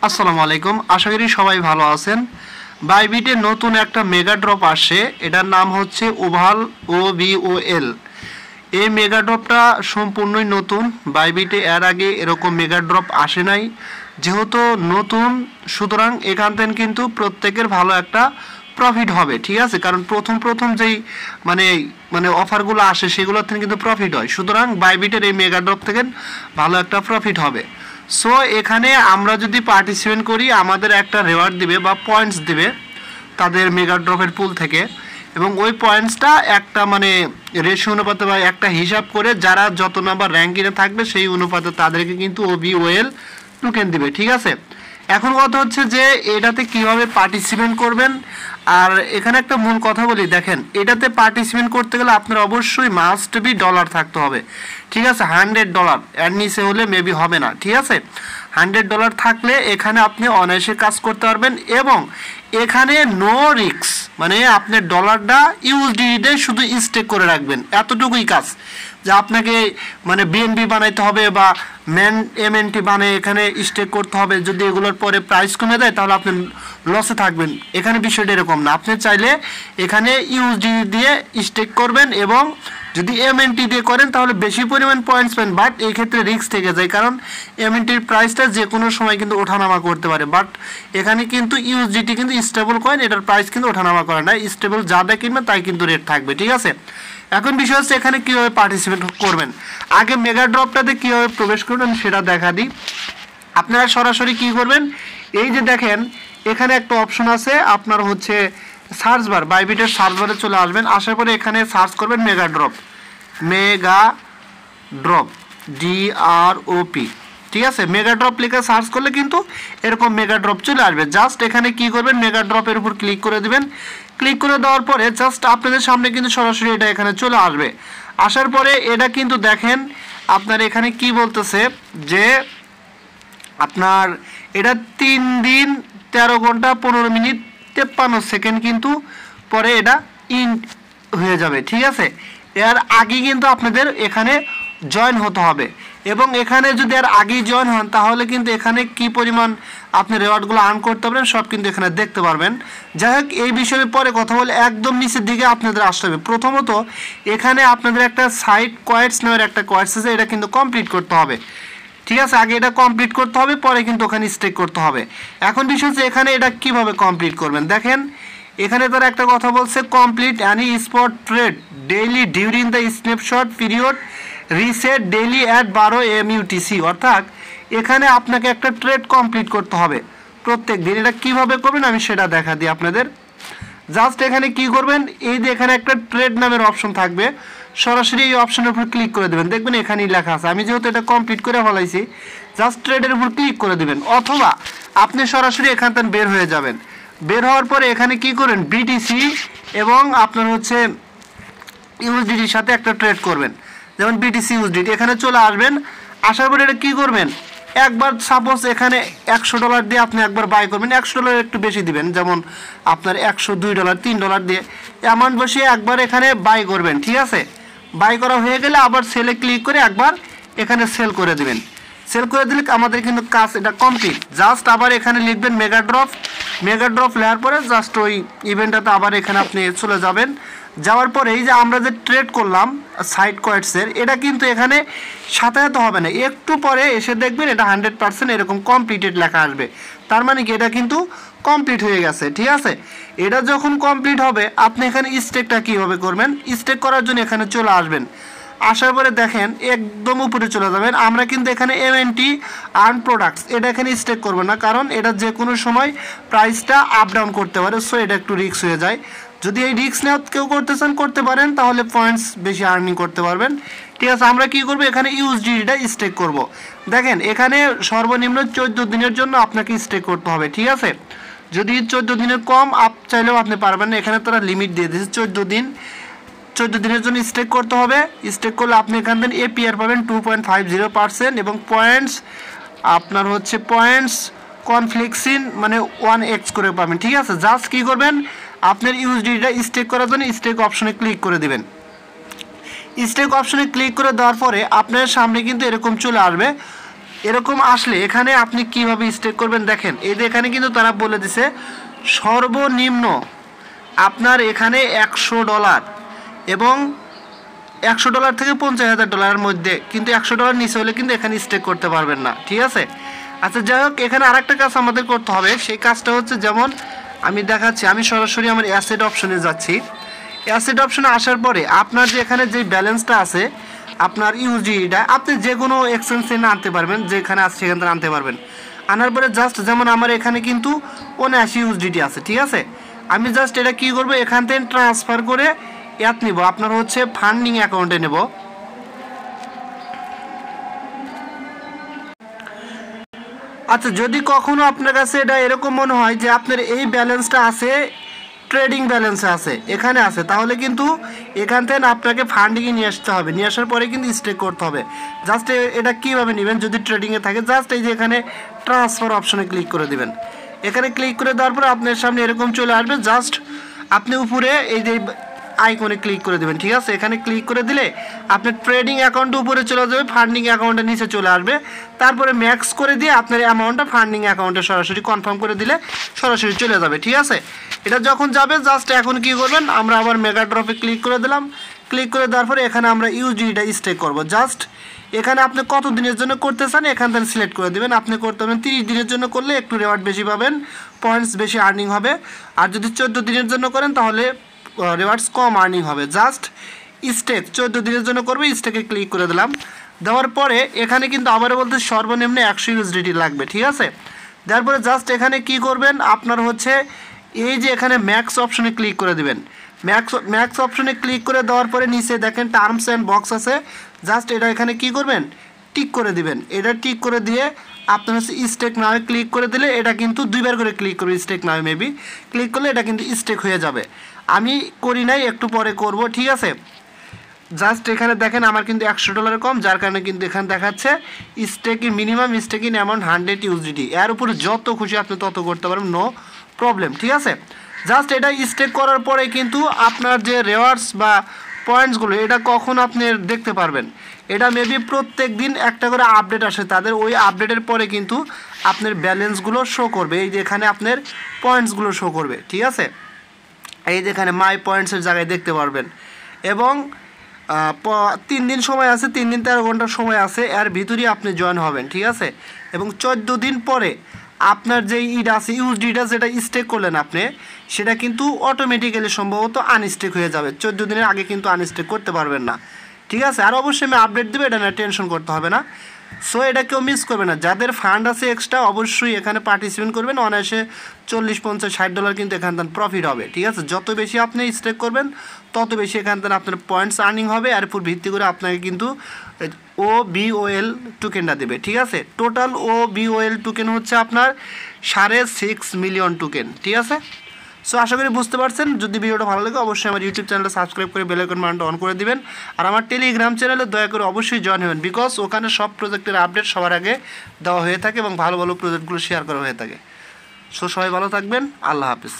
আসসালামু আলাইকুম, আশা করি সবাই ভালো আছেন। বাইবিটে নতুন একটা মেগা ড্রপ আসছে, এটার নাম হচ্ছে ওভাল OVOL। এই মেগা ড্রপটা সম্পূর্ণই নতুন। বাইবিটে এর আগে এরকম মেগা ড্রপ আসে নাই, যেহেতু নতুন সুতরাং এখান থেকে কিন্তু প্রত্যেকের ভালো একটা প্রফিট হবে, ঠিক আছে। কারণ প্রথম যেই মানে মানে অফারগুলো আসে সেগুলোর থেকে কিন্তু প্রফিট হয়, সুতরাং বাইবিটের এই মেগা ড্রপ থেকে ভালো একটা প্রফিট হবে। সো এখানে আমরা যদি পার্টিসিপেট করি আমাদের একটা রেওয়ার্ড দিবে বা পয়েন্টস দিবে তাদের মেগা ড্রপের পুল থেকে, এবং ওই পয়েন্টসটা একটা মানে রেশিও অনুপাতে বা একটা হিসাব করে যারা যত নাম্বার র্যাঙ্কিংয়ে থাকবে সেই অনুপাতে তাদেরকে কিন্তু OVOL টোকেন দিবে, ঠিক আছে। এখন কথা হচ্ছে যে এটাতে কিভাবে পার্টিসিপেট করবেন। আর এখানে একটা মূল কথা বলি, দেখেন এটাতে পার্টিসিপেট করতে গেলে আপনার অবশ্যই মাস্ট বি ডলার থাকতে হবে, ঠিক আছে। $100 এর নিচে হলে মেবি হবে না, ঠিক আছে। $100 থাকলে এখানে আপনি অনায়াসে কাজ করতে পারবেন, এবং এখানে নো রিস্ক, মানে আপনার ডলারটা USDT শুধু স্টেক করে রাখবেন, এতটুকুই কাজ। যে আপনাকে মানে BNB বানাইতে হবে বা MNT বানিয়ে এখানে স্টেক করতে হবে। যদি এগুলোর পরে প্রাইস কমে যায় তাহলে আপনি লসে থাকবেন। এখানে বিষয়টা এরকম না, আপনি চাইলে এখানে USDT দিয়ে স্টেক করবেন, এবং যদি MNT দিয়ে করেন তাহলে বেশি পরিমাণ পয়েন্টস পাবেন, বাট এই ক্ষেত্রে রিস্ক থেকে যায়, কারণ MNTর প্রাইসটা যে কোনো সময় কিন্তু ওঠানামা করতে পারে। বাট এখানে কিন্তু USDT কিন্তু স্টেবল কয়েন, এটার প্রাইস কিন্তু ওঠানামা করে না, স্টেবল যাবে কিনবে তাই কিন্তু রেট থাকবে, ঠিক আছে। এখন বিষয় হচ্ছে এখানে কীভাবে পার্টিসিপেট করবেন। আগে মেগা ড্রপটাতে কীভাবে প্রবেশ করবেন সেটা দেখা দিই। আপনারা সরাসরি কী করবেন, এই যে দেখেন এখানে একটা অপশন আছে আপনার হচ্ছে সার্চ বার, বাইবিটের সার্চ বারে চলে আসবেন। আসার পরে এখানে সার্চ করবেন মেগা ড্রপ DROP, ঠিক আছে। মেগা ড্রপ লিখে সার্চ করলে কিন্তু এরকম মেগা ড্রপ চলে আসবে। জাস্ট এখানে কি করবেন, মেগা ড্রপের উপর ক্লিক করে দিবেন। ক্লিক করে দেওয়ার পরে জাস্ট আপনাদের সামনে কিন্তু সরাসরি এটা এখানে চলে আসবে। আসার পরে এটা কিন্তু দেখেন আপনার এখানে কি বলতেছে যে আপনার এটা 3 দিন 13 ঘন্টা 15 মিনিট 53 সেকেন্ড কিন্তু পরে এটা হয়ে যাবে, ঠিক আছে। এর আগে কিন্তু আপনাদের এখানে জয়েন হতে হবে, এবং এখানে যদি আর আগেই জয়েন হন তাহলে কিন্তু এখানে কি পরিমাণ আপনি রেওয়ার্ডগুলো আর্ন করতে পারবেন সব কিন্তু এখানে দেখতে পারবেন। যাই হোক, এই বিষয়ে পরে কথা বলে একদম নিচের দিকে আপনাদের আসতে হবে। প্রথমত এখানে আপনাদের একটা সাইট কোয়েটস নামের একটা কোয়েটস আছে, এটা কিন্তু কমপ্লিট করতে হবে, ঠিক আছে। আগে এটা কমপ্লিট করতে হবে, পরে কিন্তু ওখানে স্টেক করতে হবে। এখন বিষয় হচ্ছে এখানে এটা কিভাবে কমপ্লিট করবেন। দেখেন এখানে তারা একটা কথা বলছে, complete any spot trade daily during the snapshot period reset daily at 12 AM UTC, অর্থাৎ এখানে আপনাকে একটা ট্রেড কমপ্লিট করতে হবে প্রত্যেক দিন। এটা কীভাবে করবেন আমি সেটা দেখা দিই আপনাদের। জাস্ট এখানে কি করবেন, এই যে এখানে একটা ট্রেড নামের অপশন থাকবে, সরাসরি এই অপশনের উপর ক্লিক করে দেবেন। দেখবেন এখানেই লেখা আছে, আমি যেহেতু এটা কমপ্লিট করে ফেলাইছি জাস্ট ট্রেডের উপর ক্লিক করে দেবেন, অথবা আপনি সরাসরি এখান থেকে বের হয়ে যাবেন। বের হওয়ার পরে এখানে কি করেন, BTC এবং আপনার হচ্ছে USDTর সাথে একটা ট্রেড করবেন, যেমন BTC USDT এখানে চলে আসবেন। আসার পরে এটা কী করবেন, একবার সাপোজ এখানে $100 দিয়ে আপনি একবার বাই করবেন, $100 একটু বেশি দিবেন, যেমন আপনার $102 $3 দিয়ে অ্যামাউন্ট বসিয়ে একবার এখানে বাই করবেন, ঠিক আছে। বাই করা হয়ে গেলে আবার সেলে ক্লিক করে একবার এখানে সেল করে দিবেন। সেল করে দিলে আমাদের কিন্তু কাজ এটা কমপ্লিট। জাস্ট আবার এখানে লিখবেন মেগা ড্রপ লেখার পরে জাস্ট ওই ইভেন্টটাতে আবার এখানে আপনি চলে যাবেন। যাওয়ার পরে এই যে আমরা যে ট্রেড করলাম সাইট কোয়েটসের, এটা কিন্তু এখানে সাথে হবে না, একটু পরে এসে দেখবেন এটা 100% এরকম কমপ্লিটেড লেখা আসবে। তার মানে কি এটা কিন্তু কমপ্লিট হয়ে গেছে, ঠিক আছে। এটা যখন কমপ্লিট হবে আপনি এখানে স্টেকটা কীভাবে করবেন, স্টেক করার জন্য এখানে চলে আসবেন। আসার পরে দেখেন একদম উপরে চলে যাবেন। আমরা কিন্তু এখানে MNT আর্ন প্রোডাক্টস এটা এখানে স্টেক করবো না, কারণ এটা যে কোনো সময় প্রাইসটা আপ ডাউন করতে পারে, সো এটা একটু রিস্ক হয়ে যায়। যদি এই রিস্ক নেওয়া কেউ করতে চান করতে পারেন, তাহলে পয়েন্টস বেশি আর্নিং করতে পারবেন, ঠিক আছে। আমরা কি করব, এখানে USDTটা স্টেক করব। দেখেন এখানে সর্বনিম্ন 14 দিনের জন্য আপনাকে স্টেক করতে হবে, ঠিক আছে। যদি 14 দিনের কম আপ চাইলেও আপনি পারবেন না, এখানে তারা লিমিট দিয়ে দিয়েছে 14 দিন। 14 দিনের জন্য স্টেক করতে হবে। স্টেক করলে আপনি এখান থেকে APR পাবেন 2.50%, এবং পয়েন্টস আপনার হচ্ছে পয়েন্টস কনফ্লিক্সিন মানে 1x করে পাবেন, ঠিক আছে। জাস্ট কী করবেন, আপনার USDTটা স্টেক করার জন্য স্টেক অপশনে ক্লিক করে দেবেন। স্টেক অপশনে ক্লিক করে দেওয়ার পরে আপনার সামনে কিন্তু এরকম চলে আসবে। এরকম আসলে এখানে আপনি কিভাবে স্টেক করবেন দেখেন, এই যে এখানে কিন্তু তারা বলে দিছে সর্বনিম্ন আপনার এখানে $100 এবং $100 থেকে $50,000 মধ্যে, কিন্তু $100 নিচে হলে কিন্তু এখানে স্টেক করতে পারবেন না, ঠিক আছে। আচ্ছা যাই হোক, এখানে আরেকটা কাজ আমাদের করতে হবে, সেই কাজটা হচ্ছে যেমন আমি দেখাচ্ছি, আমি সরাসরি আমার অ্যাসেট অপশনে যাচ্ছি। অ্যাসেট অপশনে আসার পরে আপনার যে এখানে যে ব্যালেন্সটা আছে আপনার ইউজিটা আপনি যে কোনো এক্সচেঞ্জে আনতে পারবেন, যেখানে আছে সেখান থেকে আনতে পারবেন। আনার পরে জাস্ট যেমন আমার এখানে কিন্তু 79 ইউএসডিটি আছে, ঠিক আছে। আমি জাস্ট এটা কী করবো, এখান থেকে ট্রান্সফার করে অ্যাপ নিব, আপনার হচ্ছে ফান্ডিং অ্যাকাউন্টে নেব। আচ্ছা যদি কখনো আপনার কাছে এটা এরকম মনে হয় যে আপনার এই ব্যালেন্সটা আছে ট্রেডিং ব্যালেন্সে আছে, এখানে আছে, তাহলে কিন্তু এখান থেকে আপনাকে ফান্ডিংয়ে নিয়ে আসতে হবে, নিয়ে আসার পরে কিন্তু স্টেক করতে হবে। জাস্ট এটা কীভাবে নেবেন, যদি ট্রেডিংয়ে থাকে জাস্ট এই যে এখানে ট্রান্সফার অপশনে ক্লিক করে দেবেন। এখানে ক্লিক করে দেওয়ার পর আপনার সামনে এরকম চলে আসবে, জাস্ট আপনি উপরে এই যে আইকনে ক্লিক করে দেবেন, ঠিক আছে। এখানে ক্লিক করে দিলে আপনার ট্রেডিং অ্যাকাউন্টে উপরে চলে যাবে, ফান্ডিং অ্যাকাউন্টের নিচে চলে আসবে, তারপরে ম্যাক্স করে দিয়ে আপনার অ্যামাউন্টটা ফান্ডিং অ্যাকাউন্টে সরাসরি কনফার্ম করে দিলে সরাসরি চলে যাবে, ঠিক আছে। এটা যখন যাবে জাস্ট এখন কি করবেন, আমরা আবার মেগা ড্রপে ক্লিক করে দিলাম। ক্লিক করে দেওয়ার পরে এখানে আমরা ইউজিটা স্টেক করব। জাস্ট এখানে আপনি কত দিনের জন্য করতে চান এখান থেকে সিলেক্ট করে দেবেন। আপনি করতে পারবেন 30 দিনের জন্য, করলে একটু রেওয়ার্ড বেশি পাবেন, পয়েন্টস বেশি আর্নিং হবে। আর যদি 14 দিনের জন্য করেন তাহলে রিওয়ার্ডস কম আর্নিং হবে। জাস্ট স্টেক 14 দিনের জন্য করবে, স্টেকে ক্লিক করে দিলাম। দেওয়ার পরে এখানে কিন্তু আবারও বলতে সর্বনিম্ন 100 ইউএসডিটি লাগবে, ঠিক আছে। তারপরে জাস্ট এখানে কি করবেন, আপনার হচ্ছে এই যে এখানে ম্যাক্স অপশনে ক্লিক করে দেবেন। ম্যাক্স অপশনে ক্লিক করে দেওয়ার পরে নিচে দেখেন টার্মস অ্যান্ড বক্স আছে, জাস্ট এটা এখানে কি করবেন, টিক করে দিবেন। এটা টিক করে দিয়ে আপনার হচ্ছে স্টেক নামে ক্লিক করে দিলে এটা কিন্তু 2বার করে ক্লিক করবে, স্টেক নামে মেবি ক্লিক করলে এটা কিন্তু স্টেক হয়ে যাবে। আমি করি নাই, একটু পরে করব, ঠিক আছে। জাস্ট এখানে দেখেন আমার কিন্তু $100 কম, যার কারণে কিন্তু এখানে দেখাচ্ছে staking minimum staking amount 100 USDT. এর উপরে যত খুশি আপনি তত করতে পারবেন, নো প্রবলেম, ঠিক আছে। জাস্ট এটা স্টেক করার পরে কিন্তু আপনার যে রিওয়ার্ডস বা পয়েন্টসগুলো এটা কখন আপনি দেখতে পারবেন, এটা মেবি প্রত্যেক দিন একটা করে আপডেট আসে তাদের, ওই আপডেটের পরে কিন্তু আপনার ব্যালেন্সগুলো শো করবে। এই যে এখানে আপনার পয়েন্টসগুলো শো করবে, ঠিক আছে। এই যে এখানে মাই পয়েন্টসের জায়গায় দেখতে পারবেন। এবং 3 দিন সময় আছে, 3 দিন 13 ঘন্টার সময় আছে, এর ভিতরেই আপনি জয়েন হবেন, ঠিক আছে। এবং 14 দিন পরে আপনার যে আছে ইউএসডিটা যেটা স্টেক করলেন আপনি, সেটা কিন্তু অটোমেটিক্যালি সম্ভবত আনস্টেক হয়ে যাবে। 14 দিনের আগে কিন্তু আনস্টেক করতে পারবেন না, ঠিক আছে। আর অবশ্যই আমি আপডেট দেবো, এটা না টেনশন করতে হবে না। সো এটা কেউ মিস করবে না, যাদের ফান্ড আছে এক্সট্রা অবশ্যই এখানে পার্টিসিপেট করবেন। অনায়াসে $40, $50, $60 কিন্তু এখান থেকে প্রফিট হবে, ঠিক আছে। যত বেশি আপনি স্টেক করবেন তত বেশি এখান থেকে আপনার পয়েন্টস আর্নিং হবে, আর উপর ভিত্তি করে আপনাকে কিন্তু OBOL টোকেনটা দেবে, ঠিক আছে। টোটাল OBOL টোকেন হচ্ছে আপনার 6.5 মিলিয়ন টোকেন, ঠিক আছে। সো আশা করি বুঝতে পারছেন। যদি ভিডিওটা ভালো লাগে অবশ্যই আমার ইউটিউব চ্যানেলটা সাবস্ক্রাইব করে বেল আইকন বাটনটা অন করে দিবেন। আর আমার টেলিগ্রাম চ্যানেলে দয়া করে অবশ্যই জয়েন হবেন, বিকজ ওখানে সব প্রজেক্টের আপডেট সবার আগে দেওয়া হয়ে থাকে এবং ভালো ভালো প্রজেক্টগুলো শেয়ার করা হয়ে থাকে। সো সবাই ভালো থাকবেন, আল্লাহ হাফিজ।